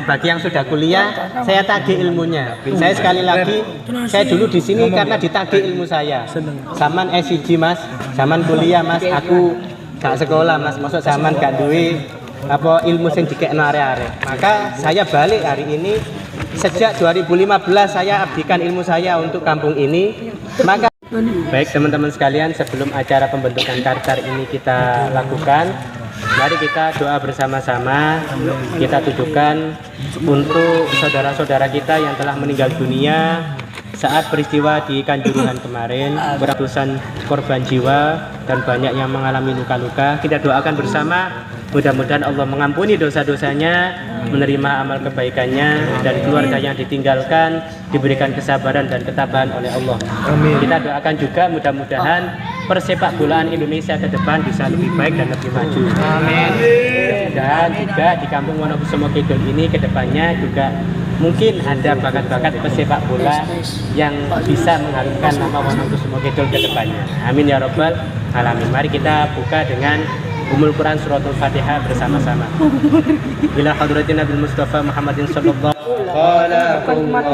bagi yang sudah kuliah, saya tagih ilmunya. Saya sekali lagi, saya dulu di sini karena ditagih ilmu saya. Zaman SIG Mas, zaman kuliah Mas, aku gak sekolah Mas, masuk zaman gak duwe apa ilmu sing dikekno arek-arek. Maka saya balik hari ini. Sejak 2015 saya abdikan ilmu saya untuk kampung ini. Maka baik teman-teman sekalian, sebelum acara pembentukan kartar ini kita lakukan, mari kita doa bersama-sama. Kita tujukan untuk saudara-saudara kita yang telah meninggal dunia saat peristiwa di Kanjuruhan kemarin, beratusan korban jiwa dan banyak yang mengalami luka-luka. Kita doakan bersama, mudah-mudahan Allah mengampuni dosa-dosanya, menerima amal kebaikannya, dan keluarga yang ditinggalkan diberikan kesabaran dan ketabahan oleh Allah. Amin. Kita doakan juga mudah-mudahan persepak bolaan Indonesia ke depan bisa lebih baik dan lebih maju. Amin. Dan juga di Kampung Wonokusumo Kidul ini ke depannya juga mungkin ada bakat-bakat pesepak bola yang bisa mengharumkan nama Wonokusumo Kidul ke depannya. Amin ya rabbal alamin. Mari kita buka dengan Ummul Quran suratul Fatihah bersama-sama. Ila hadratin Nabi Mustafa Muhammadin sallallahu alaihi wasallam.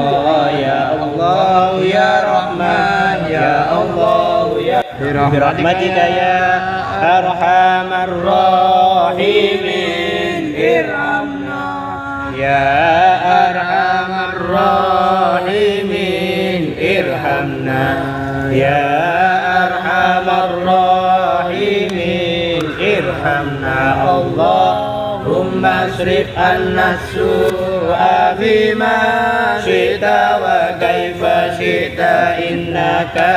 Ya Allah ya Rahman ya Allah ya birahmatika ya arhamar rahimin irhamna ya arhamar rahimin irhamna ya arhamar rahimin irhamna Allahumma asrif anna su'a bima syi'ta wa kaifa syi'ta innaka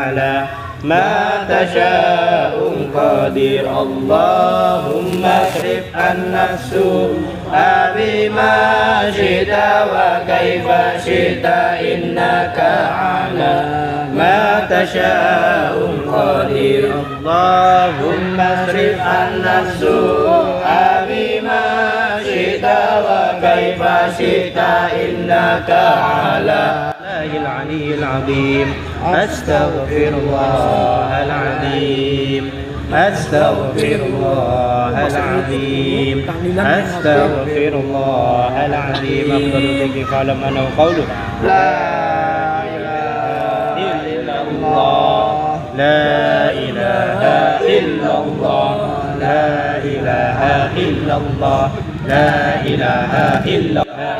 ala ma tasha'un qadir Allahumma asrif anna su'a bima syi'ta wa kaifa syi'ta innaka ala ma tasha'un qadir Allahumma asrif anna su'a bima syi'ta wa kaifa syi'ta innaka ala العلي العظيم أستغفر الله العظيم أستغفر الله العظيم أستغفر الله العظيم أفضل الذكر فاعلم أنه قوله لا إله إلا الله لا إله إلا الله لا إله إلا الله لا إله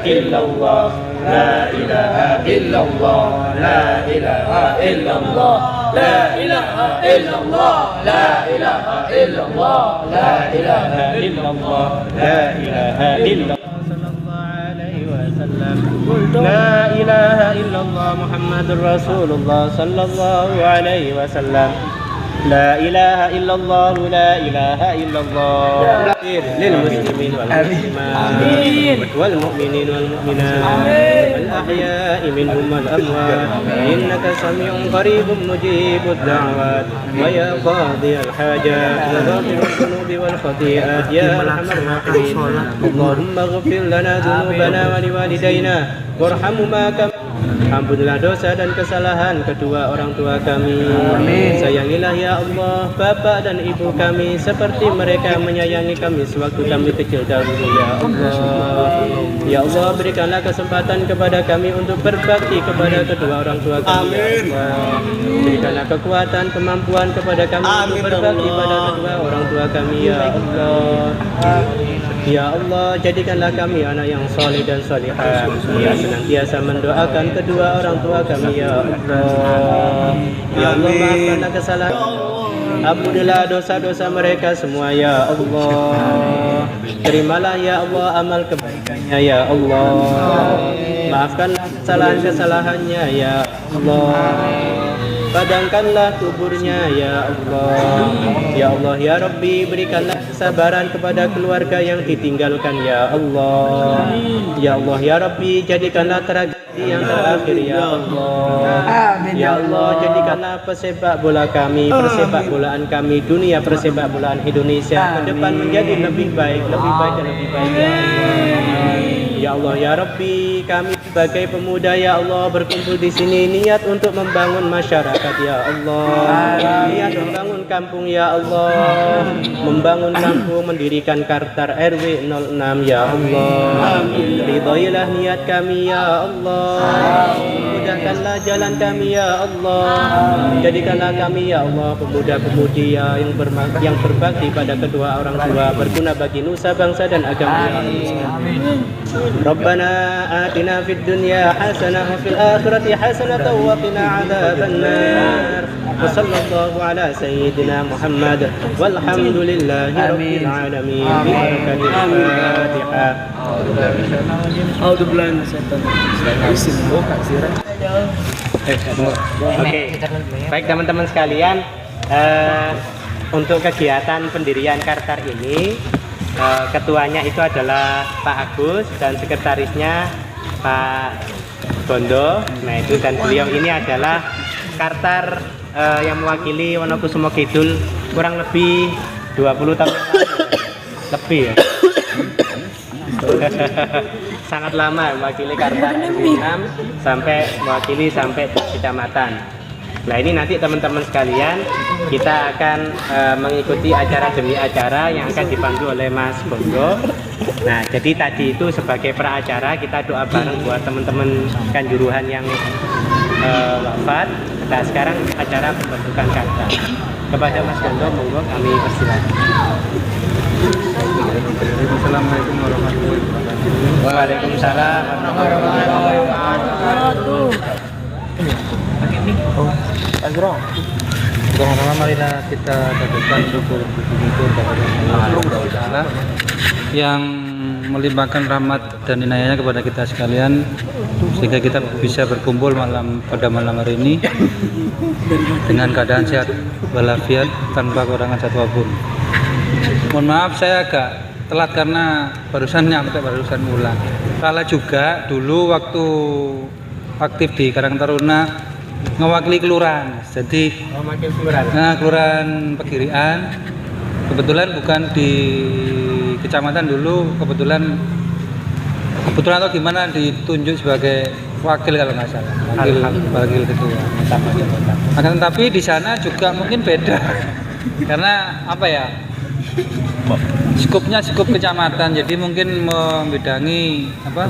إلا الله لا إله إلا الله لا إله إلا الله لا إله إلا الله لا إله إلا الله لا إله إلا الله لا إله إلا الله صلى الله عليه وسلم لا إله إلا الله محمد رسول الله صلى الله عليه وسلم لا إله إلا الله لا إله إلا الله للمسلمين والمسلمات والمؤمنين والمؤمنات الأحياء منهم والأموات إنك سميع قريب مجيب الدعوات ويا قاضي الحاجات وغافر الذنوب والخطيئات يا أرحم الراحمين اللهم اغفر لنا ذنوبنا ولوالدينا وارحمهما كما ampunilah dosa dan kesalahan kedua orang tua kami. Amin. Sayangilah ya Allah bapak dan ibu kami seperti mereka menyayangi kami sewaktu kami kecil dahulu ya Allah. Ya Allah berikanlah kesempatan kepada kami untuk berbakti kepada kedua orang tua kami. Amin. Ya Allah. Berikanlah kekuatan kemampuan kepada kami untuk berbakti pada kedua orang tua kami ya Allah. Ya Allah, jadikanlah kami anak yang soleh dan solihah, yang senantiasa mendoakan kedua orang tua kami ya Allah. Ya Allah, maafkanlah kesalahan, ampunilah dosa-dosa mereka semua ya Allah. Terimalah ya Allah amal kebaikannya ya Allah. Maafkanlah kesalahan-kesalahannya ya Allah. Padamkanlah kuburnya ya Allah. Ya Allah ya Rabbi, berikanlah kesabaran kepada keluarga yang ditinggalkan ya Allah. Ya Allah ya Rabbi, jadikanlah tragedi yang terakhir ya Allah. Ya Allah, jadikanlah pesepak bola kami, persepak bolaan kami, dunia persepak bolaan Indonesia ke depan menjadi lebih baik dan lebih baik ya Allah. Ya ya Allah. Ya Rabbi, kami sebagai pemuda ya Allah berkumpul di sini niat untuk membangun masyarakat ya Allah. Niat membangun kampung ya Allah. Membangun kampung, mendirikan Kartar RW 06 ya Allah. Ridhoilah niat kami ya Allah. Mudahkanlah jalan kami ya Allah. Jadikanlah kami ya Allah pemuda-pemudi yang berbakti pada kedua orang tua, berguna bagi nusa bangsa dan agama. Rabbana atina fid dunya hasanah wa fil akhirati hasanah wa qina adzabannar. Wa sallallahu ala sayyidina Muhammad walhamdulillahi rabbil alamin. Bi barakatil Fatihah. A'udzu billahi minasyaitonir rajim. Oke. Baik teman-teman sekalian, untuk kegiatan pendirian Kartar ini ketuanya itu adalah Pak Agus dan sekretarisnya Pak Bondo. Nah itu, dan beliau ini adalah Kartar yang mewakili Wonokusumo Kidul kurang lebih 20 tahun lebih ya. Sangat lama mewakili Kartar RW 6 sampai kecamatan. Nah ini nanti teman-teman sekalian, kita akan mengikuti acara demi acara yang akan dipandu oleh Mas Bondo. Nah jadi tadi itu sebagai peracara kita doa bareng buat teman-teman Kanjuruhan yang wafat. Nah sekarang acara pembentukan Kartar. Kepada Mas Bondo, monggo kami persilakan. Assalamualaikum warahmatullahi wabarakatuh. Waalaikumsalam warahmatullahi wabarakatuh. Pertama-tama marilah kita lakukan syukur kepada yang melimpahkan rahmat dan inayahnya kepada kita sekalian, sehingga kita bisa berkumpul pada malam hari ini dengan keadaan sehat walafiat tanpa kekurangan satu apapun. Mohon maaf saya agak telat karena barusan pulang. Salah juga dulu waktu aktif di Karang Taruna mewakili kelurahan. Jadi kelurahan Pegirian. Kebetulan bukan di kecamatan dulu, kebetulan atau gimana ditunjuk sebagai wakil kalau nggak salah, wakil ketua. Akan tetapi di sana juga mungkin beda karena apa ya, skupnya skup kecamatan, jadi mungkin membidangi apa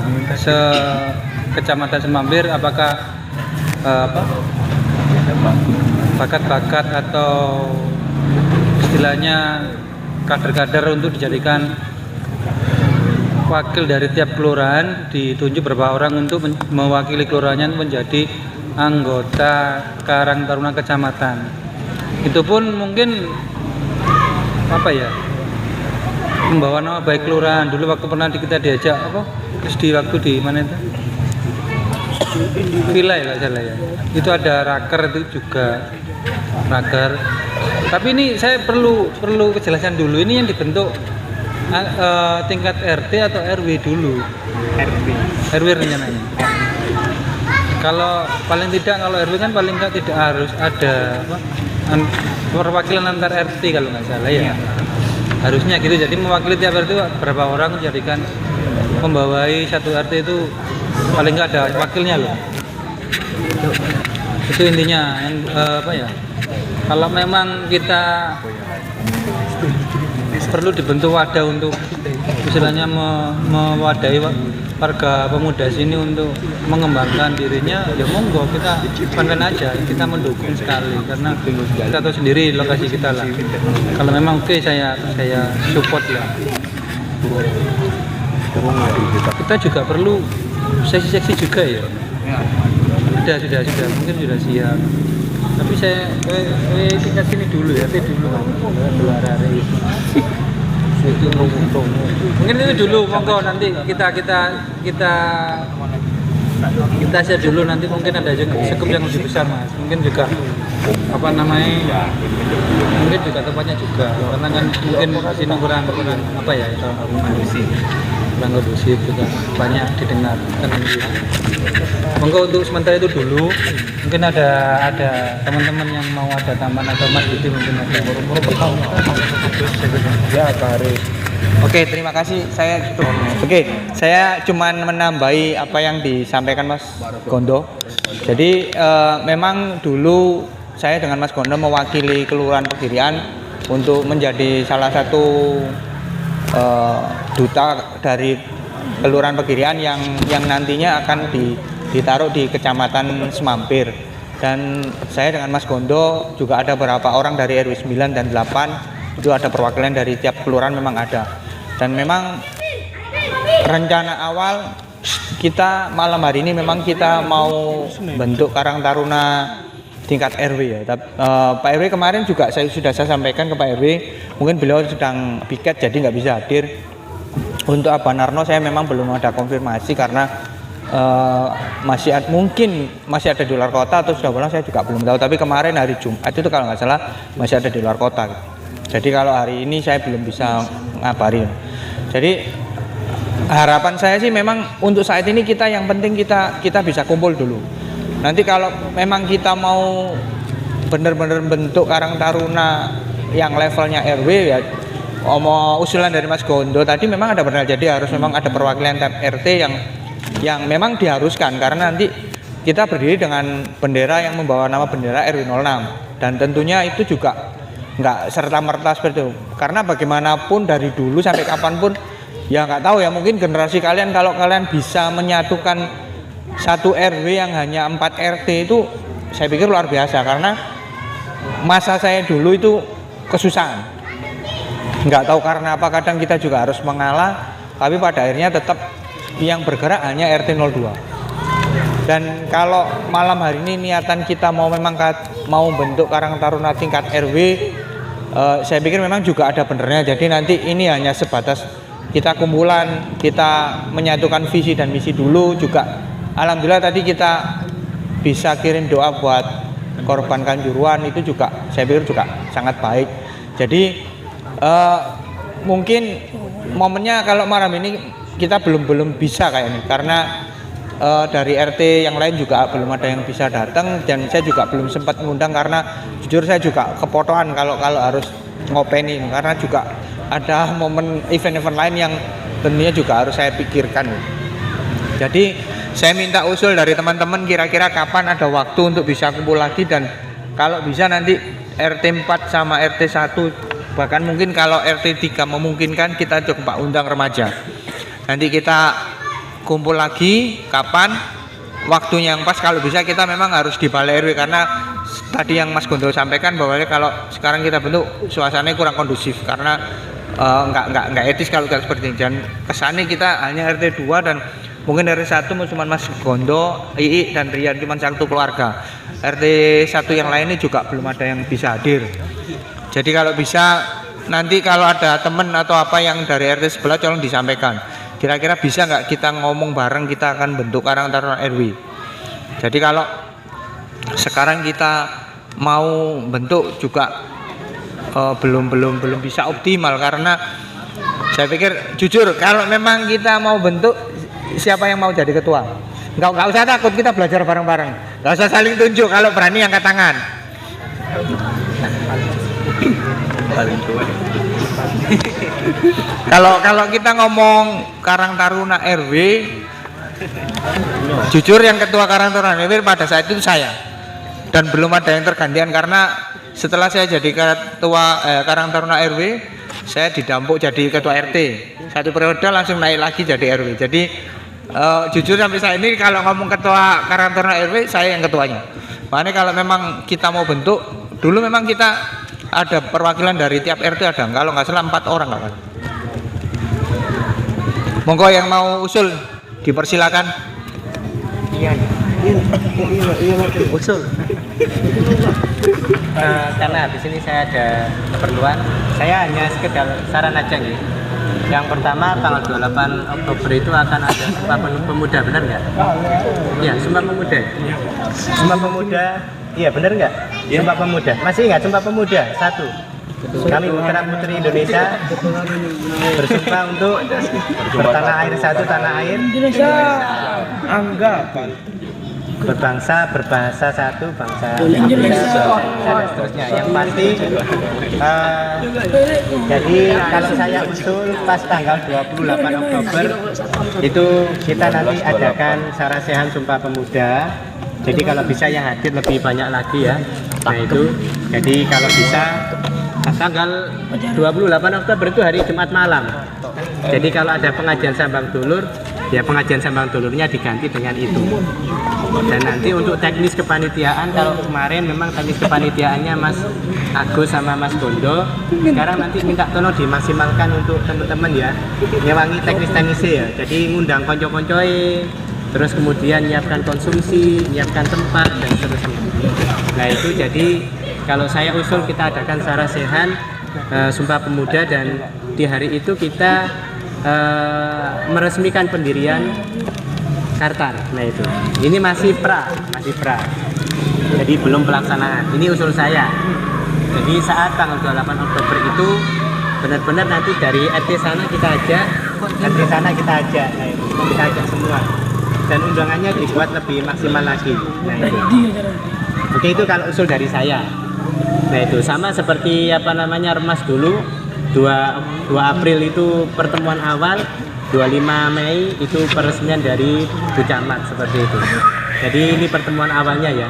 kecamatan Semambir, apakah bakat-bakat atau istilahnya kader-kader untuk dijadikan wakil dari tiap kelurahan, ditunjuk beberapa orang untuk mewakili kelurahannya menjadi anggota Karang Taruna kecamatan. Itu pun mungkin apa ya, membawa nama baik kelurahan. Dulu waktu pernah kita diajak waktu di mana itu, Villa ya salah ya, itu ada raker, itu juga raker. Tapi ini saya perlu kejelasan dulu, ini yang dibentuk tingkat RT atau RW dulu? RW rencananya. Kalau paling tidak, kalau RW kan paling tidak harus ada perwakilan antar RT kalau nggak salah ya. Harusnya gitu, jadi mewakili tiap RT berapa orang, jadikan membawai satu RT itu paling nggak ada wakilnya loh. Itu intinya. Kalau memang kita perlu dibentuk wadah untuk istilahnya mewadahi warga pemuda sini untuk mengembangkan dirinya, ya monggo, kita pandan aja, kita mendukung sekali karena kita tahu sendiri lokasi kita lah. Kalau memang oke, saya support lah. Kita juga perlu seksi juga ya. Sudah mungkin sudah siap. Tapi saya tingkat sini dulu ya, dulu mungkin itu dulu, monggo nanti kita share dulu, nanti mungkin ada juga skup yang lebih besar Mas, mungkin juga mungkin juga tempatnya juga, karena kan mungkin sini kurang apa ya, itu kurang kondusif juga, banyak didengar kan. Monggo untuk sementara itu dulu, mungkin ada teman-teman yang mau ada tambahan atau Mas Didi mungkin ada ya Pak Arif. Oke, terima kasih. Saya cuman menambahi apa yang disampaikan Mas Gondo. Jadi memang dulu saya dengan Mas Gondo mewakili Kelurahan Pegirian untuk menjadi salah satu duta dari Kelurahan Pegirian yang nantinya akan ditaruh di Kecamatan Semampir. Dan saya dengan Mas Gondo juga ada beberapa orang dari RW 9 dan 8, itu ada perwakilan dari tiap kelurahan memang ada. Dan memang rencana awal kita malam hari ini memang kita mau bentuk Karang Taruna tingkat RW ya. Pak RW kemarin juga saya sampaikan ke Pak RW, mungkin beliau sedang piket jadi nggak bisa hadir. Untuk Abah Narno saya memang belum ada konfirmasi karena mungkin masih ada di luar kota atau sudah pulang, saya juga belum tahu. Tapi kemarin hari Jumat itu kalau nggak salah masih ada di luar kota. Jadi kalau hari ini saya belum bisa ngabarin. Jadi harapan saya sih memang untuk saat ini yang penting kita bisa kumpul dulu. Nanti kalau memang kita mau benar-benar bentuk Karang Taruna yang levelnya RW ya, usulan dari Mas Gondo tadi memang ada benar, jadi harus memang ada perwakilan RT yang memang diharuskan, karena nanti kita berdiri dengan bendera yang membawa nama bendera RW 06 dan tentunya itu juga nggak serta-merta seperti itu, karena bagaimanapun dari dulu sampai kapanpun ya nggak tahu ya, mungkin generasi kalian kalau kalian bisa menyatukan satu RW yang hanya 4 RT itu saya pikir luar biasa, karena masa saya dulu itu kesusahan, nggak tahu karena apa, kadang kita juga harus mengalah, tapi pada akhirnya tetap yang bergerak hanya RT 02. Dan kalau malam hari ini niatan kita mau bentuk Karang Taruna tingkat RW, saya pikir memang juga ada benernya. Jadi nanti ini hanya sebatas kita kumpulan, kita menyatukan visi dan misi dulu juga. Alhamdulillah tadi kita bisa kirim doa buat korban Kanjuruhan, itu juga saya pikir juga sangat baik. Jadi mungkin momennya kalau malam ini kita belum bisa kayak ini, karena dari RT yang lain juga belum ada yang bisa datang, dan saya juga belum sempat mengundang karena jujur saya juga kepotoan kalau harus ngopeni, karena juga ada momen event-event lain yang tentunya juga harus saya pikirkan. Jadi saya minta usul dari teman-teman kira-kira kapan ada waktu untuk bisa kumpul lagi, dan kalau bisa nanti RT 4 sama RT 1, bahkan mungkin kalau RT 3 memungkinkan kita coba undang remaja. Nanti kita kumpul lagi kapan waktunya yang pas. Kalau bisa kita memang harus di balai RW, karena tadi yang Mas Gondo sampaikan bahwa kalau sekarang kita bentuk suasananya kurang kondusif, karena nggak etis kalau kita seperti ini. Dan kesannya kita hanya RT 2 dan mungkin RT 1 cuma Mas Gondo, Ii dan Rian, cuma satu keluarga. RT 1 yang lain ini juga belum ada yang bisa hadir. Jadi kalau bisa nanti kalau ada teman atau apa yang dari RT sebelah tolong disampaikan. Kira-kira bisa nggak kita ngomong bareng, kita akan bentuk Karang Taruna RW. Jadi kalau sekarang kita mau bentuk juga belum bisa optimal, karena saya pikir jujur kalau memang kita mau bentuk, siapa yang mau jadi ketua? Nggak usah takut, kita belajar bareng-bareng, nggak usah saling tunjuk, kalau berani angkat tangan. Kalau kita ngomong Karang Taruna RW, jujur yang ketua Karang Taruna RW pada saat itu saya, dan belum ada yang tergantian, karena setelah saya jadi ketua Karang Taruna RW, saya didampuk jadi ketua RT, satu periode langsung naik lagi jadi RW. Jadi jujur sampai saat ini kalau ngomong ketua Karang Taruna RW, saya yang ketuanya. Makanya kalau memang kita mau bentuk, dulu memang kita ada perwakilan dari tiap RT ada, kalau nggak salah 4 orang kan. Monggo yang mau usul dipersilakan. Iya usul. Karena habis ini saya ada keperluan, saya hanya sekedar saran aja nih. Yang pertama tanggal 28 Oktober itu akan ada Sumpah Pemuda, benar nggak? Iya, Sumpah Pemuda. Sumpah Pemuda, iya benar nggak? Sumpah Pemuda, masih ingat Sumpah Pemuda? 1. Kami putra putri Indonesia bersumpah untuk bertanah air, satu tanah air Indonesia, anggapan berbangsa, berbahasa satu, bangsa Indonesia dan seterusnya. Yang pasti jadi kalau saya usul pas tanggal 28 Oktober itu kita nanti adakan sarasehan Sumpah Pemuda. Jadi kalau bisa yang hadir lebih banyak lagi ya. Nah itu, jadi kalau bisa tanggal 28 Oktober itu hari Jumat malam. Jadi kalau ada pengajian sambang dulur, ya pengajian sambang dulurnya diganti dengan itu. Dan nanti untuk teknis kepanitiaan, kalau kemarin memang teknis kepanitiaannya Mas Agus sama Mas Gondo, sekarang nanti minta tolong dimaksimalkan untuk teman-teman ya, ngewangi teknis-teknisnya ya. Jadi ngundang konco-koncoe, terus kemudian nyiapkan konsumsi, nyiapkan tempat dan seterusnya. Nah itu jadi kalau saya usul kita adakan sarasehan Sumpah Pemuda dan di hari itu kita meresmikan pendirian Kartar. Nah itu, ini masih pra. Jadi belum pelaksanaan. Ini usul saya. Jadi saat tanggal 28 Oktober itu benar-benar nanti dari RT sana kita ajak, RT sana kita ajak. Nah itu, kita ajak semua. Dan undangannya dibuat lebih maksimal lagi. Nah itu. Oke, itu kalau usul dari saya. Nah itu sama seperti Remas dulu 2 April itu pertemuan awal, 25 Mei itu peresmian dari Bu Camat seperti itu. Jadi ini pertemuan awalnya ya.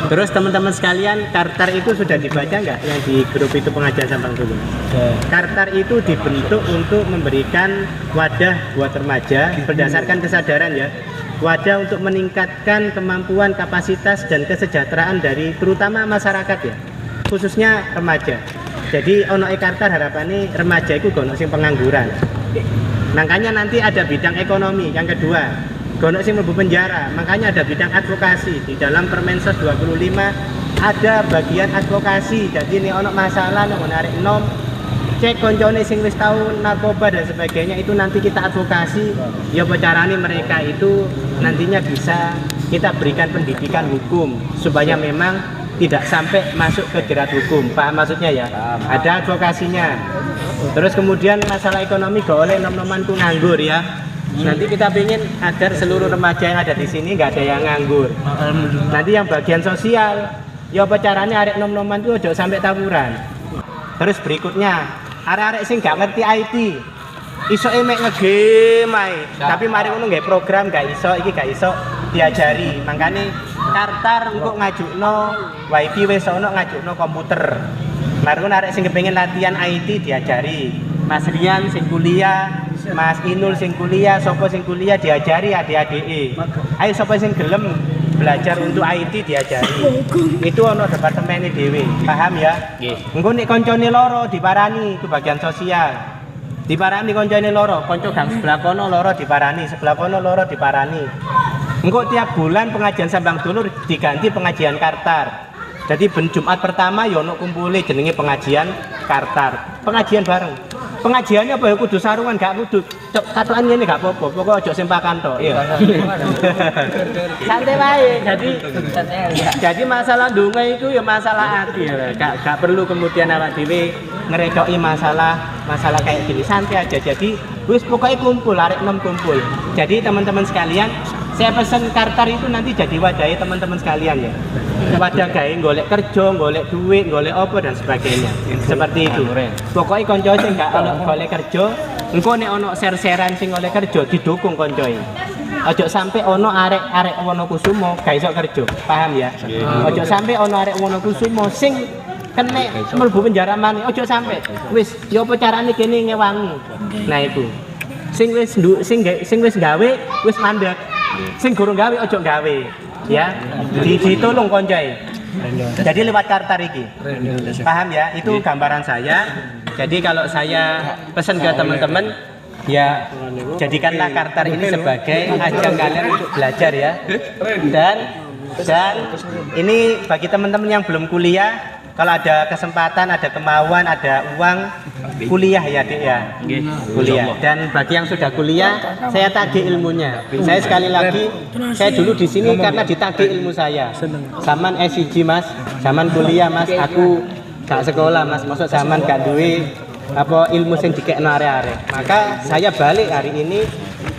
Terus teman-teman sekalian, Kartar itu sudah dibaca nggak yang di grup itu pengajian sambang dulu? Kartar itu dibentuk untuk memberikan wadah buat remaja berdasarkan kesadaran ya. Wadah untuk meningkatkan kemampuan, kapasitas dan kesejahteraan dari terutama masyarakat ya, khususnya remaja. Jadi ono Kartar harapannya remaja itu gono sing pengangguran. Makanya nanti ada bidang ekonomi. Yang kedua, gono sing mlebu penjara. Makanya ada bidang advokasi. Di dalam Permensos 25 ada bagian advokasi. Jadi ini ono masalah nang narik nom, cek koncone sing wis tau narkoba dan sebagainya itu nanti kita advokasi. Ya carane mereka itu nantinya bisa kita berikan pendidikan hukum supaya memang tidak sampai masuk ke jerat hukum. Paham maksudnya ya? Ada advokasinya. Terus kemudian masalah ekonomi gak oleh nom-noman ku nganggur ya. Nanti kita ingin agar seluruh remaja yang ada di sini nggak ada yang nganggur. Nanti yang bagian sosial, ya apa caranya arek nom-noman itu ojo sampai tawuran. Terus berikutnya, arek-arek sing gak ngerti IT, iso mek ngegame ae. Tapi mari ngono nggih program gak iso, iki gak iso diajari. Makanya Kartar engko ngajukno wifi wis ono, ngajukno komputer. Mari ngono arek sing kepengin latihan IT diajari. Mas Rian sing kuliah, Mas Inul sing kuliah, sapa sing kuliah diajari adik-adike. Ayo sapa sing gelem belajar untuk IT diajari. Itu ono departemen dhewe. Paham ya? Nggih. Engko nek koncone loro diparani itu bagian sosial. Diparani koncone loro, kanca gang sebelah kono loro diparani, sebelah kono loro diparani. Engko tiap bulan pengajian sambang dulur diganti pengajian Kartar. Jadi ben Jumat pertama ya ono kumpule jenenge pengajian Kartar. Pengajian bareng. Pengajiannya apa ya kudu sarungan gak kudu katokan ngene gak apa-apa. Pokoke aja sempakan tok. Iya. Santai wae. Jadi masalah donga itu ya masalah hati ya. Gak perlu kemudian awak dhewe ngerekoki masalah kayak gini, santai aja. Jadi wis pokoknya kumpul, arek nom kumpul. Jadi teman-teman sekalian, saya pesan Kartar itu nanti jadi wadahnya teman-teman sekalian ya. Wadah gawe golek kerja, golek duit, golek apa dan sebagainya. Seperti itu. Pokoknya konco sing gak ono golek kerja, engko nek ono ser-seran sing golek kerja didukung koncoe. Ojo sampai ono arek Wonokusumo gak iso kerja. Paham ya? Ojo sampai ono arek Wonokusumo sing kene mlebu penjara maneh. Ojo sampai. Wis ya apa carane kene ngewangi. Nah itu. Sing wis gawe wis mandek. Sing gurung gawe ojo gawe. Ya, ditolong koncoe. Jadi lewat Kartar iki. Paham ya? Itu gambaran saya. Jadi kalau saya pesan ke teman-teman, ya jadikanlah Kartar ini sebagai ajang kalian untuk belajar ya. Dan ini bagi teman-teman yang belum kuliah, kalau ada kesempatan, ada kemauan, ada uang, kuliah ya Dik ya. Kuliah. Dan bagi yang sudah kuliah, saya tagih ilmunya. Saya sekali lagi, saya dulu di sini karena ditagih ilmu saya. Zaman SIG Mas, zaman kuliah Mas, aku gak sekolah Mas, maksud zaman gak duwe apa ilmu sing dikekno arek-arek. Maka saya balik hari ini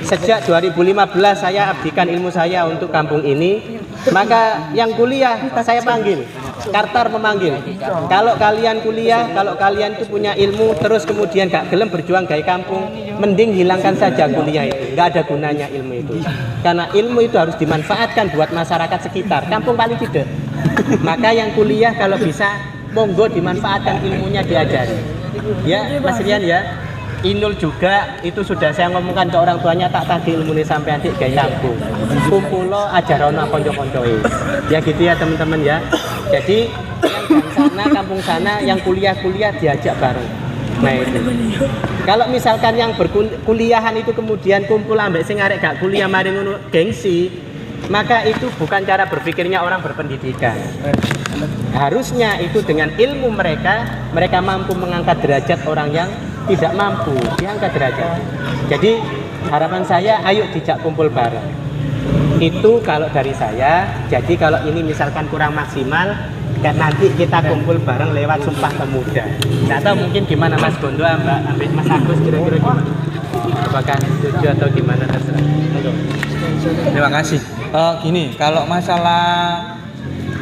sejak 2015 saya abdikan ilmu saya untuk kampung ini. Maka yang kuliah saya panggil, Kartar memanggil. Kalau kalian kuliah, kalau kalian itu punya ilmu, terus kemudian gak gelem berjuang gaya kampung, mending hilangkan saja kuliah itu. Gak ada gunanya ilmu itu. Karena ilmu itu harus dimanfaatkan buat masyarakat sekitar, kampung paling tidak. Maka yang kuliah kalau bisa, monggo dimanfaatkan ilmunya, diajari. Ya, Mas Rian ya. Inul juga itu sudah saya ngomongkan ke orang tuanya, tak tadi ilmu ini sampai adik gaya kampung kumpulo ajarono konco-koncoe ya gitu ya teman-teman ya. Jadi yang sana kampung sana yang kuliah-kuliah diajak bareng. Nah itu kalau misalkan yang berkuliahan itu kemudian kumpul ambek sing arek gak kuliah mari ngono gengsi, maka itu bukan cara berpikirnya orang berpendidikan. Harusnya itu dengan ilmu mereka mampu mengangkat derajat orang yang tidak mampu, diangkat derajat. Jadi harapan saya ayo dijak kumpul bareng. Itu kalau dari saya. Jadi kalau ini misalkan kurang maksimal, kan nanti kita kumpul bareng lewat Sumpah Pemuda. Nggak tahu mungkin gimana Mas Gondo, Mbak Mas Agus kira-kira gimana? Apakah setuju atau gimana terserah. Terima kasih. Gini, kalau masalah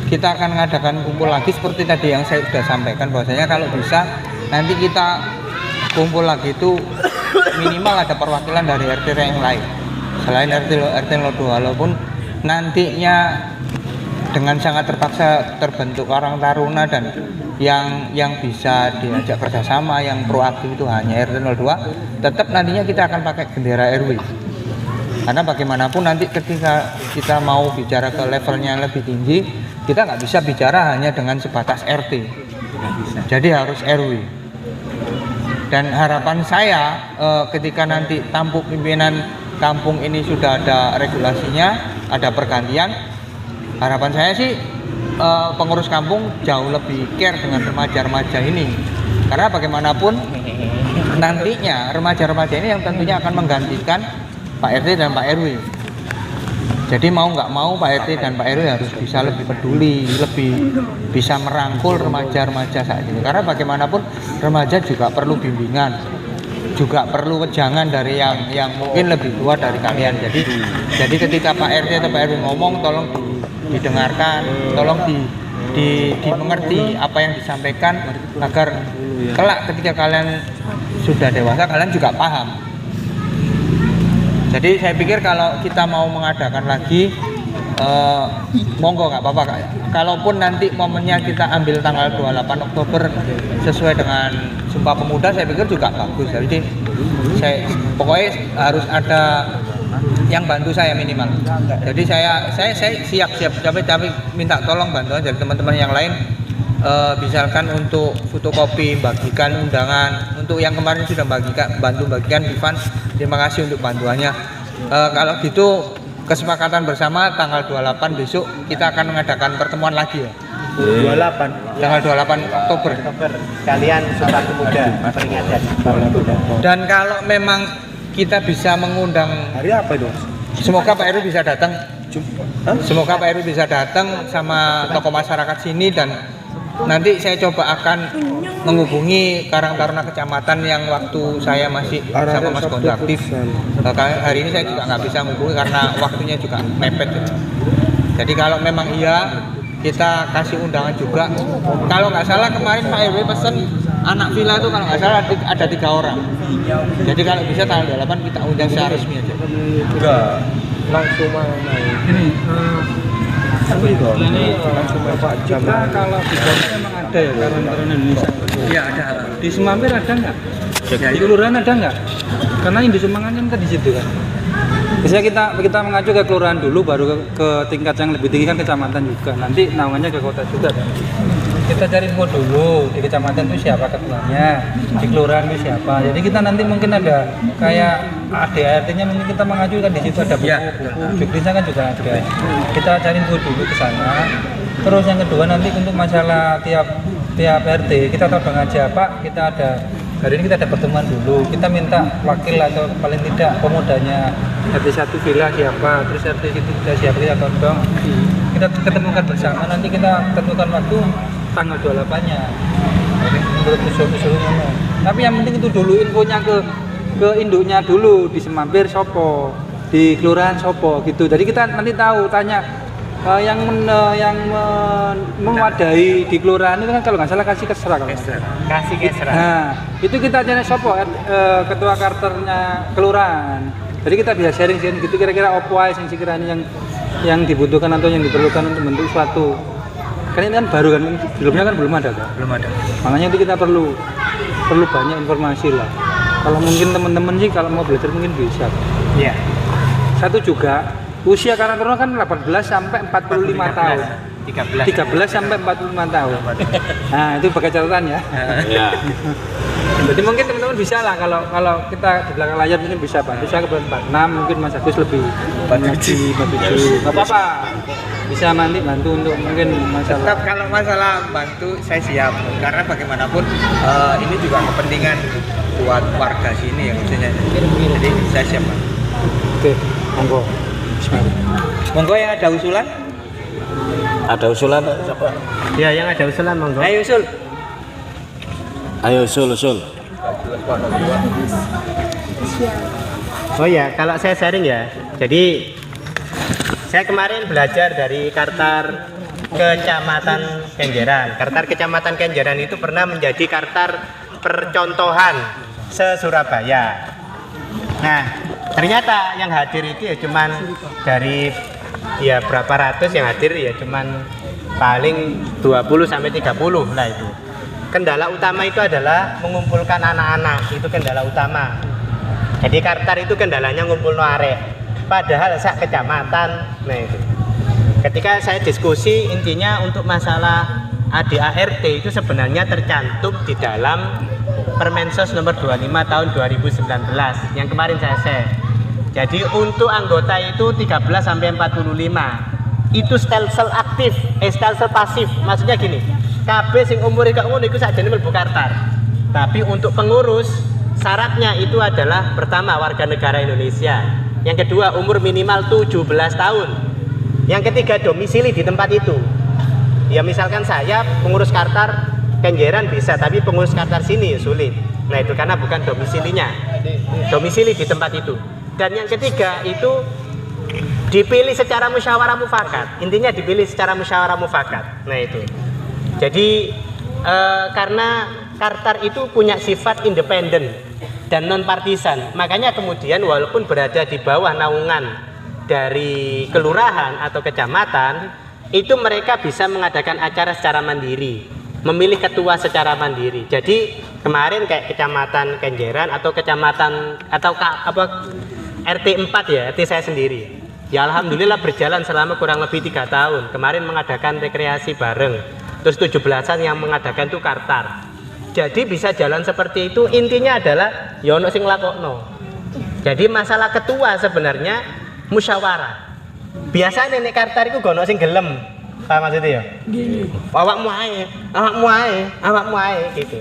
kita akan mengadakan kumpul lagi seperti tadi yang saya sudah sampaikan, bahwasanya kalau bisa nanti kita kumpul lagi itu minimal ada perwakilan dari RT yang lain selain RT 02, walaupun nantinya dengan sangat terpaksa terbentuk Karang Taruna dan yang bisa diajak kerjasama, yang proaktif itu hanya RT 02, tetap nantinya kita akan pakai bendera RW. Karena bagaimanapun nanti ketika kita mau bicara ke levelnya yang lebih tinggi, kita nggak bisa bicara hanya dengan sebatas RT, jadi harus RW. Dan harapan saya ketika nanti tampuk pimpinan kampung ini sudah ada regulasinya, ada pergantian, harapan saya sih pengurus kampung jauh lebih care dengan remaja-remaja ini. Karena bagaimanapun nantinya remaja-remaja ini yang tentunya akan menggantikan Pak RT dan Pak RW. Jadi mau nggak mau Pak RT dan Pak RW harus bisa lebih peduli, lebih bisa merangkul remaja-remaja saat ini. Karena bagaimanapun remaja juga perlu bimbingan, juga perlu wejangan dari yang mungkin lebih tua dari kalian. Jadi ketika Pak RT atau Pak RW ngomong, tolong didengarkan, tolong dimengerti apa yang disampaikan, agar kelak ketika kalian sudah dewasa kalian juga paham. Jadi saya pikir kalau kita mau mengadakan lagi, monggo nggak apa-apa. Kalaupun nanti momennya kita ambil tanggal 28 Oktober sesuai dengan Sumpah Pemuda, saya pikir juga bagus. Jadi pokoknya harus ada yang bantu saya minimal. Jadi saya siap tapi minta tolong bantuan dari teman-teman yang lain. Misalkan untuk fotokopi, bagikan undangan. Untuk yang kemarin sudah bantu bagikan Ivan, terima kasih untuk bantuannya. Kalau gitu kesepakatan bersama tanggal 28 besok kita akan mengadakan pertemuan lagi ya. 28 Tanggal 28 Oktober. Kalian Sumpah Pemuda peringatan Sumpah Pemuda. Dan kalau memang kita bisa mengundang, hari apa itu? semoga Pak Heru bisa datang. Semoga Pak Heru bisa datang sama tokoh masyarakat sini, dan nanti saya coba akan menghubungi Karang Taruna Kecamatan yang waktu saya masih sama Mas Gondo aktif. Hari ini saya juga nggak bisa menghubungi karena waktunya juga mepet. Jadi kalau memang iya, kita kasih undangan juga. Kalau nggak salah kemarin Pak RW pesen anak villa itu kalau nggak salah ada 3 orang. Jadi kalau bisa tanggal 8 kita undang secara resmi aja. Enggak, langsung main. Ini langsung Pak jam. Kalau di Jawa memang ada ya Karang Taruna Indonesia. Iya ada. Di Semampir ada nggak? Di kelurahan ada nggak? Karena Indi Sumangan kan di situ kan. Biasanya kita mengacu ke kelurahan dulu, baru ke tingkat yang lebih tinggi kan kecamatan juga. Nanti naungannya ke kota juga kan. Kita cari info dulu di kecamatan itu siapa ketuanya, di kelurahan itu siapa. Jadi kita nanti mungkin ada kayak ADART-nya, mungkin kita mengacu kan di situ ada buku-buku. Juknisnya kan juga ada. Kita cari info dulu ke sana. Terus yang kedua nanti untuk masalah tiap RT kita tahu dengan siapa, kita ada hari ini kita ada pertemuan dulu, kita minta wakil atau paling tidak pemudanya RT 1 villa siapa, terus RT itu siapa, kita todong, kita ketemukan bersama, nanti kita tentukan waktu tanggal 28-nya. Oke, menurut usul-usul ngomong. Tapi yang penting itu dulu infonya ke ke induknya dulu di Semampir sopo, di kelurahan sopo gitu. Jadi kita nanti tahu tanya yang mewadahi di kelurahan itu kan kalau nggak salah kasih kesra kalau nggak salah. Kasih kesra. Nah, itu kita tanya sopo ketua karternya kelurahan. Jadi kita bisa sharing gitu kira-kira opo ae sing sekiranya yang dibutuhkan atau yang diperlukan untuk membentuk suatu. Kan ini kan baru kan, sebelumnya kan belum ada kan? Belum ada. Makanya itu kita perlu banyak informasi lah. Kalau mungkin teman-teman sih kalau mau belajar mungkin bisa. Iya. Satu juga usia karantina kan 18 sampai 45 tahun. 13 sampai 45 tahun. Nah, itu pakai catatan ya. Iya. Jadi mungkin teman-teman bisa lah kalau kita di belakang layar mungkin bisa bantu saya ke 46 mungkin Mas Agus lebih 47 nggak apa-apa, bisa nanti bantu untuk mungkin masalah. Tetap kalau masalah bantu saya siap karena bagaimanapun ini juga kepentingan buat warga sini ya maksudnya. Jadi saya siap Pak. Oke, monggo. Monggo yang ada usulan? Ada usulan? Ya, yang ada usulan monggo. Ayo usul. Ayo usul. Oh ya, kalau saya sharing ya. Jadi saya kemarin belajar dari Kartar Kecamatan Kenjeran. Kartar Kecamatan Kenjeran itu pernah menjadi kartar percontohan se-Surabaya. Nah, ternyata yang hadir itu ya cuman dari ya berapa ratus yang hadir ya cuman paling 20 sampai 30 lah itu. Kendala utama itu adalah mengumpulkan anak-anak, itu kendala utama. Jadi kartar itu kendalanya ngumpul no arek. Padahal sak kecamatan, nah itu. Ketika saya diskusi intinya untuk masalah ADART itu sebenarnya tercantum di dalam Permensos nomor 25 tahun 2019 yang kemarin saya share. Jadi untuk anggota itu 13 sampai 45. Itu stelsel aktif, stelsel pasif. Maksudnya gini, KB sing umure kok ngono iku sakjane mlebu kartar. Tapi untuk pengurus syaratnya itu adalah pertama warga negara Indonesia, yang kedua umur minimal 17 tahun, yang ketiga domisili di tempat itu. Ya misalkan saya pengurus kartar Kenjeran bisa, tapi pengurus kartar sini sulit. Nah itu karena bukan domisilinya, domisili di tempat itu. Dan yang ketiga itu dipilih secara musyawarah mufakat. Intinya dipilih secara musyawarah mufakat. Nah itu. Jadi karena kartar itu punya sifat independen dan non partisan, makanya kemudian walaupun berada di bawah naungan dari kelurahan atau kecamatan, itu mereka bisa mengadakan acara secara mandiri, memilih ketua secara mandiri. Jadi kemarin kayak kecamatan Kenjeran atau kecamatan atau RT 4 ya, RT saya sendiri. Ya alhamdulillah berjalan selama kurang lebih 3 tahun. Kemarin mengadakan rekreasi bareng. Terus 17-an yang mengadakan itu kartar. Jadi bisa jalan seperti itu. Intinya adalah ya ono sing nglakokno. Jadi masalah ketua sebenarnya musyawarah. Biasanya nek kartar iku gono sing gelem. Paham maksudnya ya? Awakmu ae gitu.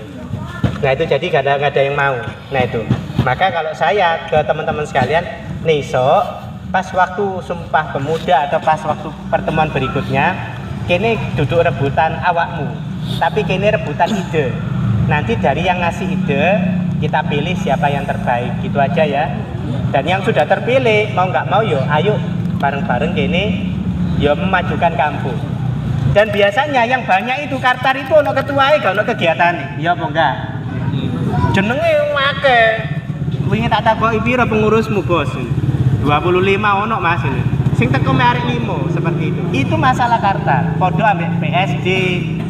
Nah itu jadi gak ada yang mau. Nah itu. Maka kalau saya ke teman-teman sekalian, besok pas waktu Sumpah Pemuda atau pas waktu pertemuan berikutnya, kini duduk rebutan awakmu, tapi kini rebutan ide. Nanti dari yang ngasih ide kita pilih siapa yang terbaik, gitu aja ya. Dan yang sudah terpilih mau nggak mau yo, ayo bareng-bareng kini yo memajukan kampung. Dan biasanya yang banyak itu kartar itu ono ketuae gak ono kegiatan. Ya apa enggak? Jenenge akeh. Wingi tak takoki pira pengurusmu, Bos? 25 ono Mas ini. Sing teko arek 5 seperti itu. Itu masalah kartar. Podo ambek PSD,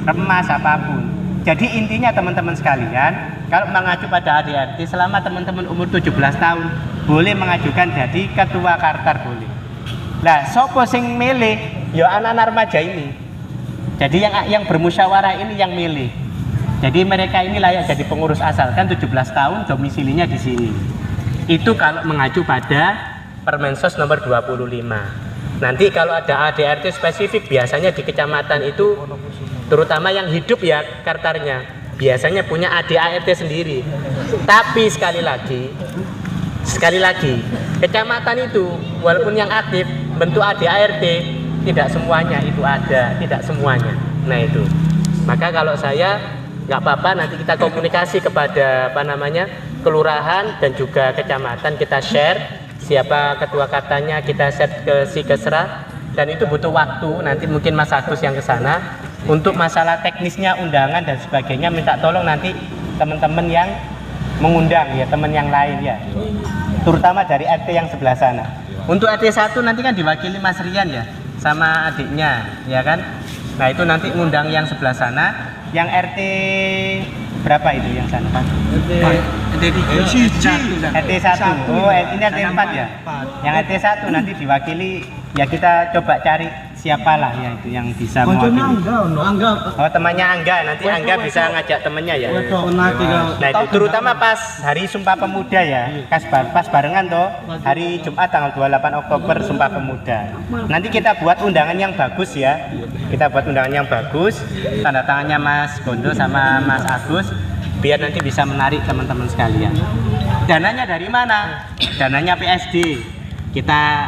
remas apapun. Jadi intinya teman-teman sekalian, kalau mengacu pada ADRT selama teman-teman umur 17 tahun boleh mengajukan jadi ketua kartar boleh. Lah, sopo sing milih? Ya anak-anak remaja ini. Jadi yang bermusyawarah ini yang milih. Jadi mereka ini layak jadi pengurus asalkan 17 tahun domisilinya di sini. Itu kalau mengacu pada Permensos nomor 25. Nanti kalau ada ADRT spesifik biasanya di kecamatan itu terutama yang hidup ya kartarnya biasanya punya ADART sendiri. Tapi sekali lagi kecamatan itu walaupun yang aktif bentuk ADART tidak semuanya itu ada, tidak semuanya. Nah itu. Maka kalau saya nggak apa-apa nanti kita komunikasi kepada kelurahan dan juga kecamatan kita share, siapa ketua katanya kita share ke si Kesra, dan itu butuh waktu. Nanti mungkin Mas Agus yang ke sana untuk masalah teknisnya, undangan dan sebagainya, minta tolong nanti teman-teman yang mengundang ya, teman yang lain ya, terutama dari RT yang sebelah sana. Untuk RT 1 nanti kan diwakili Mas Rian ya, sama adiknya ya kan. Nah itu nanti ngundang yang sebelah sana. Yang RT berapa itu yang sana Pak? RT 1. Oh ini RT 4 ya. Yang RT 1 nanti diwakili ya, kita coba cari siapalah ya itu yang bisa mewakili. Oh temannya Angga, nanti Angga bisa ngajak temennya ya. Nah itu terutama pas hari Sumpah Pemuda ya, pas barengan toh hari Jumat tanggal 28 Oktober Sumpah Pemuda. Nanti kita buat undangan yang bagus ya, kita buat undangan yang bagus, tanda tangannya Mas Gondo sama Mas Agus, biar nanti bisa menarik teman-teman sekalian. Dananya dari mana? Dananya PSD. Kita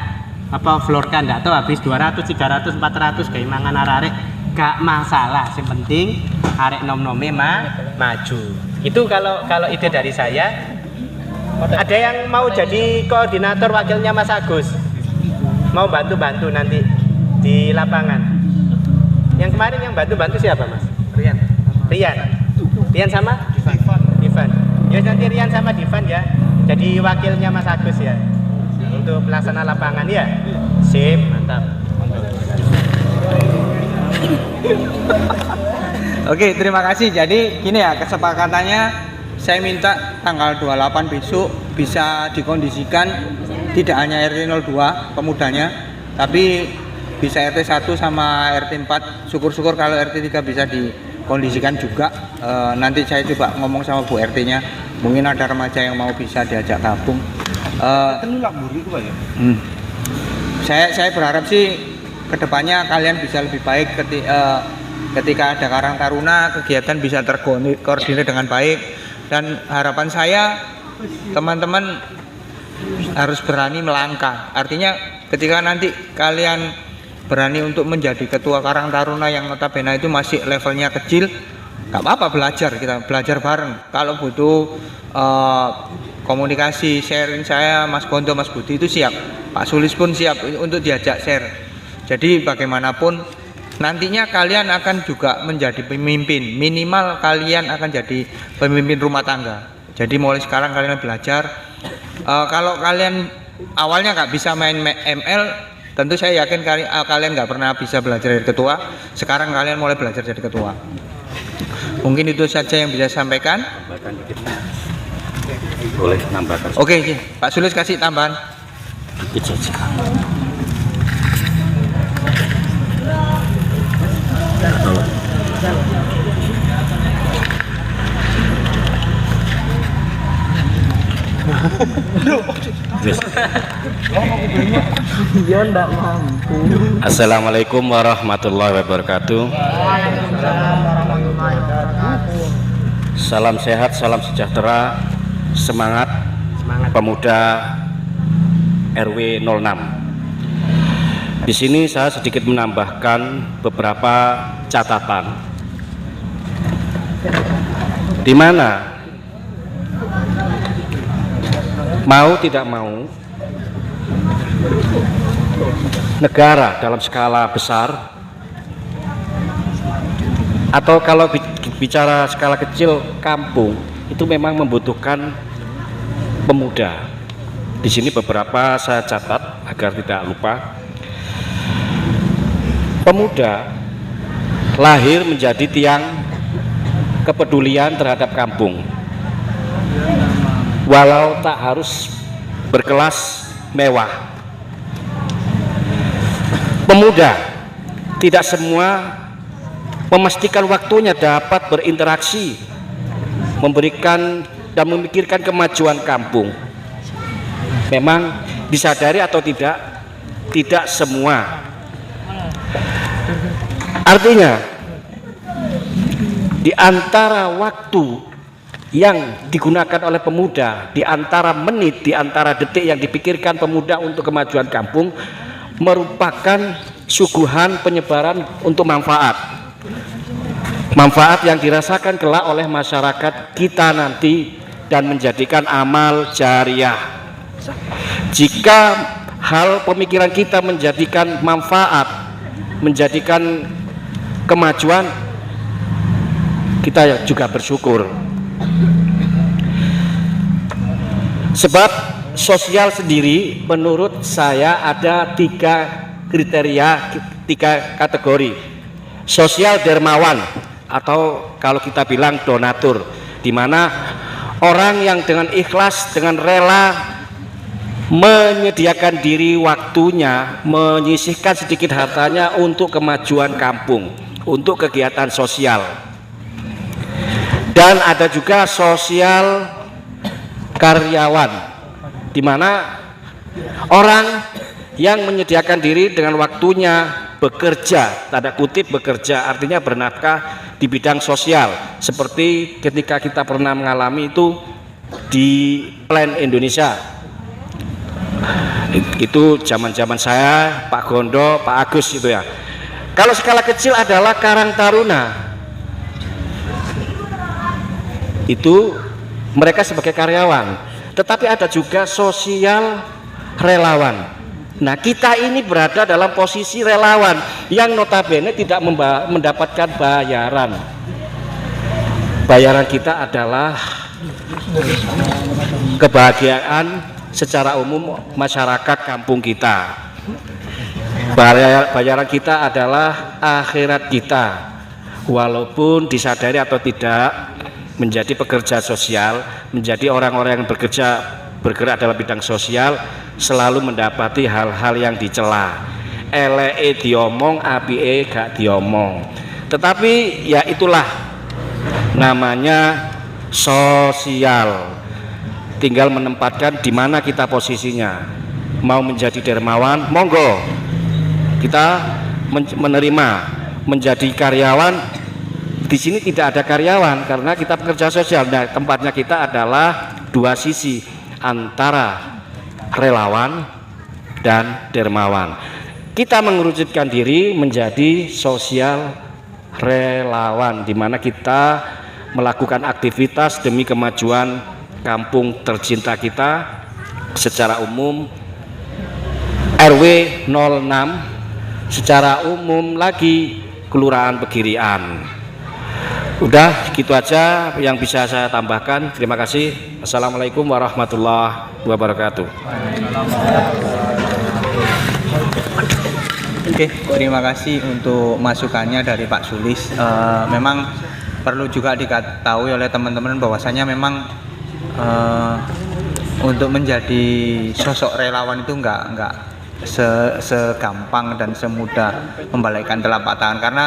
florkan enggak tahu habis 200, 300, 400 kayak mangan arek gak masalah, yang penting arek nom-nome maju. Itu kalau ide dari saya. Ada yang mau jadi koordinator wakilnya Mas Agus, mau bantu-bantu nanti di lapangan. Yang kemarin yang bantu-bantu siapa Mas? Rian sama Divan. Ya nanti Rian sama Divan ya jadi wakilnya Mas Agus ya untuk pelaksana lapangan ya. Sip, mantap. Oke, terima kasih. Jadi gini ya, kesepakatannya saya minta tanggal 28 besok bisa dikondisikan tidak hanya RT 02 pemudanya, tapi bisa RT 1 sama RT 4. Syukur-syukur kalau RT 3 bisa dikondisikan juga. Nanti saya coba ngomong sama Bu RT-nya, mungkin ada remaja yang mau bisa diajak gabung. Saya berharap sih kedepannya kalian bisa lebih baik ketika ada Karang Taruna, kegiatan bisa terkoordinir dengan baik, dan harapan saya teman-teman harus berani melangkah. Artinya ketika nanti kalian berani untuk menjadi ketua Karang Taruna yang notabene itu masih levelnya kecil, nggak apa-apa, kita belajar bareng. Kalau butuh komunikasi, sharing, saya Mas Gondo, Mas Budi itu siap, Pak Sulis pun siap untuk diajak share. Jadi bagaimanapun nantinya kalian akan juga menjadi pemimpin, minimal kalian akan jadi pemimpin rumah tangga. Jadi mulai sekarang kalian belajar. Kalau kalian awalnya nggak bisa main ML, tentu saya yakin kalian nggak pernah bisa belajar dari ketua. Sekarang kalian mulai belajar dari ketua. Mungkin itu saja yang bisa saya sampaikan. Boleh nambahkan. Oke, Pak Sulis kasih tambahan. Dikit saja. Assalamualaikum warahmatullahi wabarakatuh. Salam sehat, salam sejahtera, semangat pemuda RW 06. Di sini saya sedikit menambahkan beberapa catatan, di mana mau tidak mau negara dalam skala besar, atau kalau bicara skala kecil kampung, itu memang membutuhkan pemuda. Di sini beberapa saya catat agar tidak lupa. Pemuda lahir menjadi tiang kepedulian terhadap kampung, walau tak harus berkelas mewah. Pemuda tidak semua memastikan waktunya dapat berinteraksi, memberikan dan memikirkan kemajuan kampung. Memang disadari atau tidak semua. Artinya di antara waktu yang digunakan oleh pemuda, di antara menit, di antara detik yang dipikirkan pemuda untuk kemajuan kampung, merupakan suguhan penyebaran untuk manfaat yang dirasakan kelak oleh masyarakat kita nanti dan menjadikan amal jariah. Jika hal pemikiran kita menjadikan manfaat, menjadikan kemajuan, kita juga bersyukur. Sebab sosial sendiri menurut saya ada 3 kriteria, 3 kategori. Sosial dermawan atau kalau kita bilang donatur, di mana orang yang dengan ikhlas, dengan rela menyediakan diri waktunya, menyisihkan sedikit hartanya untuk kemajuan kampung, untuk kegiatan sosial. Dan ada juga sosial karyawan, di mana orang yang menyediakan diri dengan waktunya bekerja, tanda kutip bekerja, artinya bernafkah di bidang sosial, seperti ketika kita pernah mengalami itu di Plan Indonesia. Itu zaman-zaman saya, Pak Gondo, Pak Agus itu ya. Kalau skala kecil adalah Karang Taruna, itu mereka sebagai karyawan, tetapi ada juga sosial relawan. Nah, kita ini berada dalam posisi relawan yang notabene tidak mendapatkan bayaran. Bayaran kita adalah kebahagiaan secara umum masyarakat kampung kita. Bayaran kita adalah akhirat kita. Walaupun disadari atau tidak, menjadi pekerja sosial, menjadi orang-orang yang bergerak dalam bidang sosial selalu mendapati hal-hal yang dicela. Eleke diomong, apike gak diomong. Tetapi ya itulah namanya sosial. Tinggal menempatkan di mana kita posisinya. Mau menjadi dermawan, monggo. Kita menerima. Menjadi karyawan, di sini tidak ada karyawan karena kita pekerja sosial. Nah, tempatnya kita adalah 2 sisi antara relawan dan dermawan. Kita mengerucutkan diri menjadi sosial relawan, di mana kita melakukan aktivitas demi kemajuan kampung tercinta kita. Secara umum RW 06, secara umum lagi Kelurahan Pegirian. Udah gitu aja yang bisa saya tambahkan. Terima kasih. Assalamualaikum warahmatullahi wabarakatuh. Oke, terima kasih untuk masukannya dari Pak Sulis. Memang perlu juga diketahui oleh teman-teman bahwasanya memang untuk menjadi sosok relawan itu enggak segampang dan semudah membalaikan telapak tangan, karena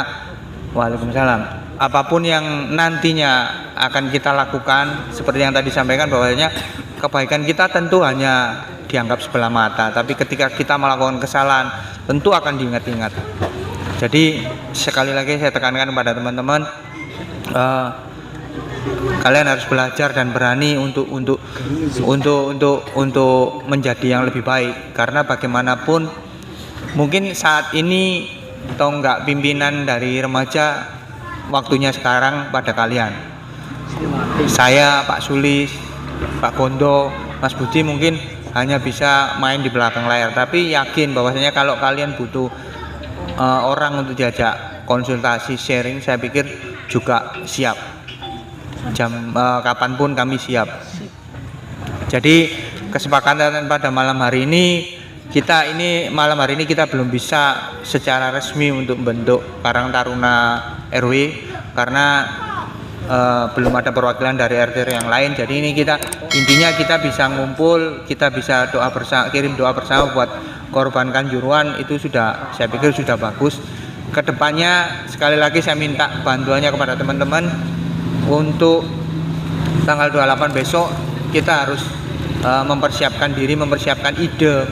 waalaikumsalam, apapun yang nantinya akan kita lakukan, seperti yang tadi disampaikan bahwasanya kebaikan kita tentu hanya dianggap sebelah mata, tapi ketika kita melakukan kesalahan tentu akan diingat-ingat. Jadi sekali lagi saya tekankan kepada teman-teman, kalian harus belajar dan berani untuk menjadi yang lebih baik, karena bagaimanapun mungkin saat ini atau enggak pimpinan dari remaja, waktunya sekarang pada kalian. Saya, Pak Sulis, Pak Gondo, Mas Budi mungkin hanya bisa main di belakang layar, tapi yakin bahwasanya kalau kalian butuh orang untuk diajak konsultasi, sharing, saya pikir juga siap. Kapanpun kami siap. Jadi kesepakatan pada malam hari ini malam hari ini kita belum bisa secara resmi untuk membentuk Karang Taruna RW karena belum ada perwakilan dari RT yang lain. Jadi ini intinya kita bisa ngumpul, kita bisa kirim doa bersama buat korban Kanjuruhan, itu saya pikir sudah bagus. Kedepannya sekali lagi saya minta bantuannya kepada teman-teman untuk tanggal 28 besok. Kita harus mempersiapkan diri, mempersiapkan ide,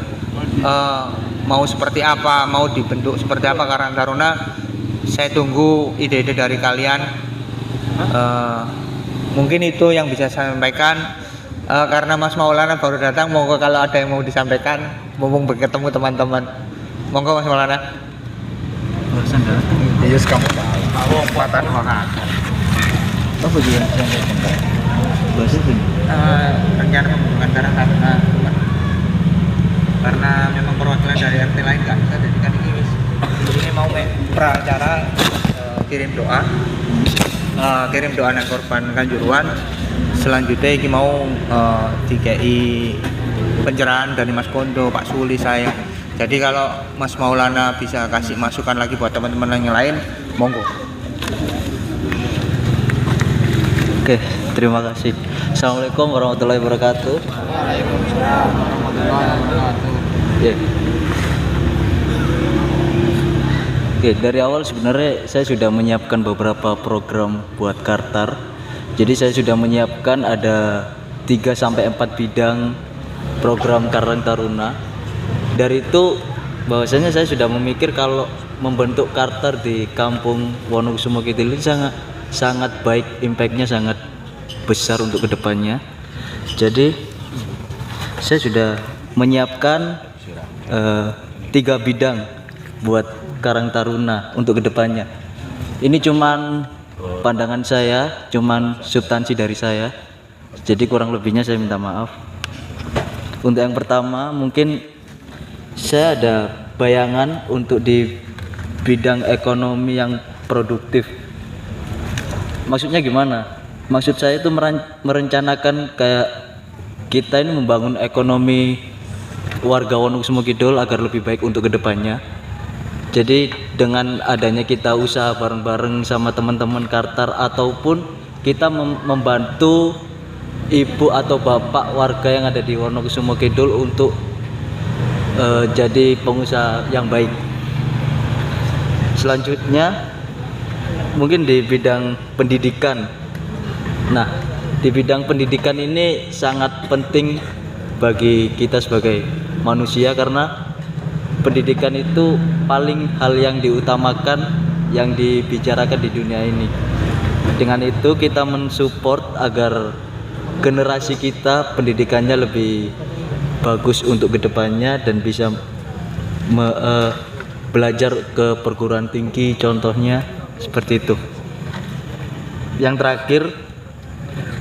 mau seperti apa, mau dibentuk seperti apa Karang Taruna. Saya tunggu ide-ide dari kalian. Mungkin itu yang bisa saya sampaikan. Karena Mas Maulana baru datang, monggo kalau ada yang mau disampaikan, mumpung bertemu teman-teman. Monggo Mas Maulana. Yes, kamu tahu. Patan orang. Apa juga? Bahasa rencana pembentukan Karang Taruna karena memang perwakilan dari RT lain nggak bisa, jadi kan ini mau pracara kirim doa nang korban Kanjuruhan. Selanjutnya ini mau dikei pencerahan dari Mas Kondo, Pak Suli, saya. Jadi kalau Mas Maulana bisa kasih masukan lagi buat teman-teman yang lain, monggo. Oke, terima kasih. Assalamualaikum warahmatullahi wabarakatuh. Waalaikumsalam warahmatullahi wabarakatuh. Ya. Oke, dari awal sebenarnya saya sudah menyiapkan beberapa program buat Kartar. Jadi saya sudah menyiapkan ada 3-4 bidang program Karang Taruna. Dari itu bahwasanya saya sudah memikir kalau membentuk Kartar di kampung Wonokusumo Kidul ini sangat baik, impactnya sangat besar untuk kedepannya. Jadi saya sudah menyiapkan 3 bidang buat Karang Taruna untuk kedepannya. Ini cuman pandangan saya, cuman substansi dari saya. Jadi kurang lebihnya saya minta maaf. Untuk yang pertama mungkin saya ada bayangan untuk di bidang ekonomi yang produktif. Maksudnya gimana? Maksud saya itu merencanakan kayak kita ini membangun ekonomi warga Wonokusumo Kidul agar lebih baik untuk kedepannya. Jadi dengan adanya kita usaha bareng-bareng sama teman-teman Kartar ataupun kita membantu ibu atau bapak warga yang ada di Wonokusumo Kidul untuk jadi pengusaha yang baik. Selanjutnya mungkin di bidang pendidikan. Nah, di bidang pendidikan ini sangat penting bagi kita sebagai manusia karena pendidikan itu paling hal yang diutamakan, yang dibicarakan di dunia ini. Dengan itu kita mensupport agar generasi kita pendidikannya lebih bagus untuk kedepannya dan bisa belajar ke perguruan tinggi, contohnya seperti itu. Yang terakhir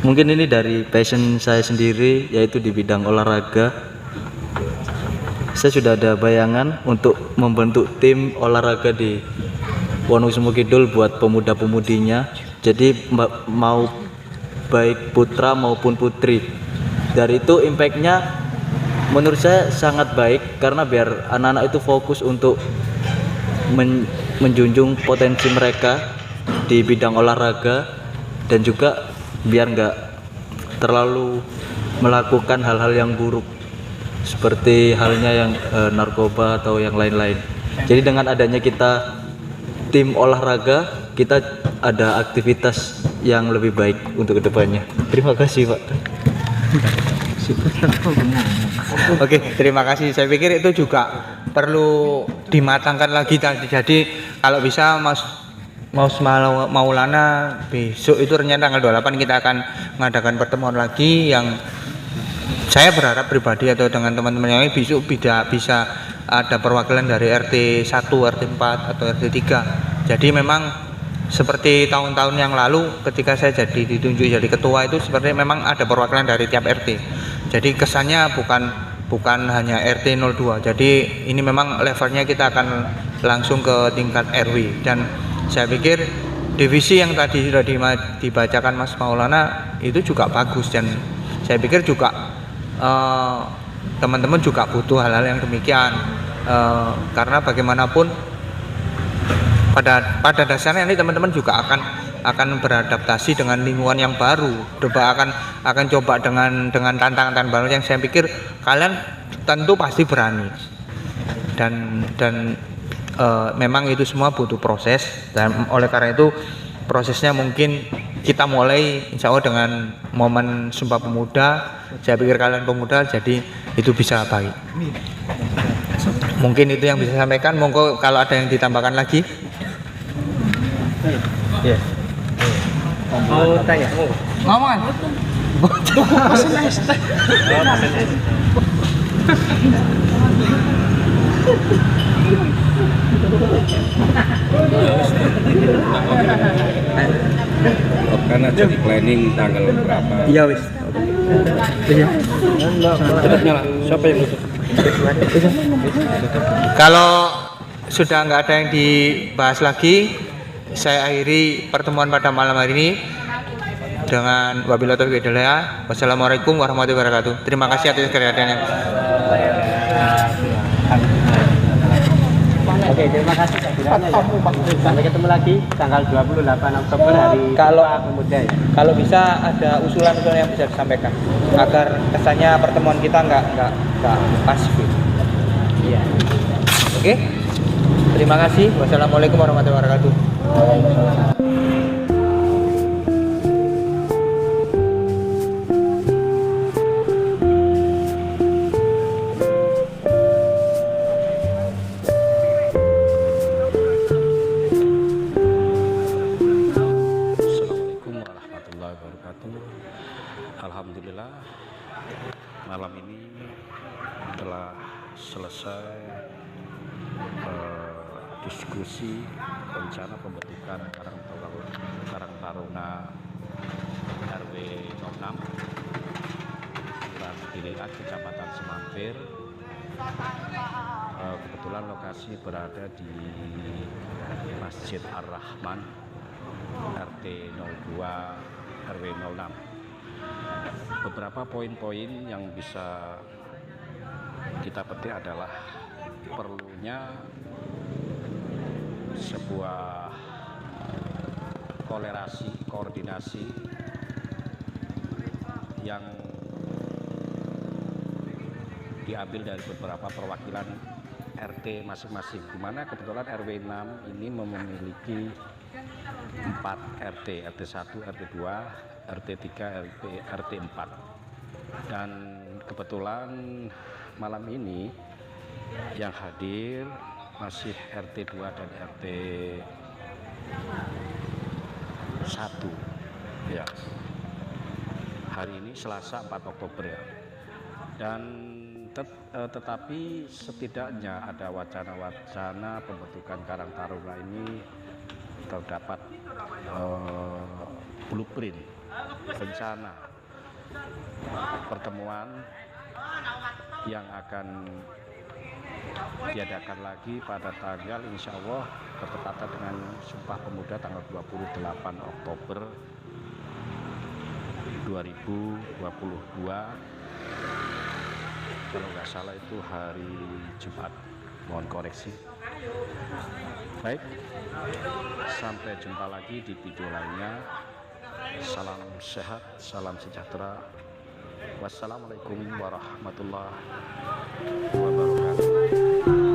mungkin ini dari passion saya sendiri, yaitu di bidang olahraga. Saya sudah ada bayangan untuk membentuk tim olahraga di Wonokusumo Kidul buat pemuda-pemudinya. Jadi mau baik putra maupun putri. Dari itu impactnya menurut saya sangat baik karena biar anak-anak itu fokus untuk menjunjung potensi mereka di bidang olahraga dan juga biar nggak terlalu melakukan hal-hal yang buruk seperti halnya yang narkoba atau yang lain-lain. Jadi dengan adanya kita tim olahraga, kita ada aktivitas yang lebih baik untuk kedepannya. Terima kasih, Pak. Oke, terima kasih. Saya pikir itu juga perlu dimatangkan lagi tadi. Jadi kalau bisa Mas Maulana besok itu rencana tanggal 28 kita akan mengadakan pertemuan lagi yang saya berharap pribadi atau dengan teman-teman yang lain besok bisa ada perwakilan dari RT 1, RT 4 atau RT 3. Jadi memang seperti tahun-tahun yang lalu ketika saya ditunjuk jadi ketua itu seperti memang ada perwakilan dari tiap RT. Jadi kesannya bukan hanya RT 02. Jadi ini memang levelnya kita akan langsung ke tingkat RW dan saya pikir divisi yang tadi sudah dibacakan Mas Maulana itu juga bagus dan saya pikir juga teman-teman juga butuh hal-hal yang demikian karena bagaimanapun pada dasarnya ini teman-teman juga akan beradaptasi dengan lingkungan yang baru, akan coba dengan tantangan baru yang saya pikir kalian tentu pasti berani dan memang itu semua butuh proses dan oleh karena itu prosesnya mungkin kita mulai insya Allah dengan momen Sumpah Pemuda. Saya pikir kalian pemuda jadi itu bisa baik. Mungkin itu yang bisa saya sampaikan. Monggo kalau ada yang ditambahkan lagi. Ya. Mau tanya? Ngomong. Karena jadi planning tanggal berapa? Iya wis. Kalau sudah nggak ada yang dibahas lagi, saya akhiri pertemuan pada malam hari ini dengan wabillahi taufiq wal hidayah. Wassalamualaikum warahmatullahi wabarakatuh. Terima kasih atas kehadirannya. Oke, terima kasih kehadirannya ya. Sampai ketemu lagi tanggal 28 Oktober hari Kalau- Sumpah Pemuda ya. Kalau bisa ada usulan-usulan yang bisa disampaikan agar kesannya pertemuan kita nggak pasif. Iya. Oke. Terima kasih. Wassalamualaikum warahmatullahi wabarakatuh. Assalamualaikum warahmatullahi wabarakatuh. Alhamdulillah malam ini telah selesai diskusi rencana pembentukan Karang Taruna RW 06 Kelurahan Giliran Kecamatan Semampir. Kebetulan lokasi berada di Masjid Ar-Rahman RT 02 RW 06. Beberapa poin-poin yang bisa kita petik adalah perlunya sebuah koordinasi yang diambil dari beberapa perwakilan RT masing-masing, di mana kebetulan RW 6 ini memiliki 4 RT, RT 1, RT 2, RT 3, RT 4. Dan kebetulan malam ini yang hadir masih RT 2 dan RT 1 ya. Hari ini Selasa 4 Oktober ya. Dan tetapi setidaknya ada wacana-wacana pembentukan Karang Taruna ini terdapat blueprint rencana pertemuan yang akan diadakan lagi pada tanggal insya Allah bertepatan dengan Sumpah Pemuda tanggal 28 Oktober 2022, kalau nggak salah itu hari Jumat, mohon koreksi. Baik, sampai jumpa lagi di video lainnya. Salam sehat, salam sejahtera. Wassalamualaikum warahmatullahi wabarakatuh.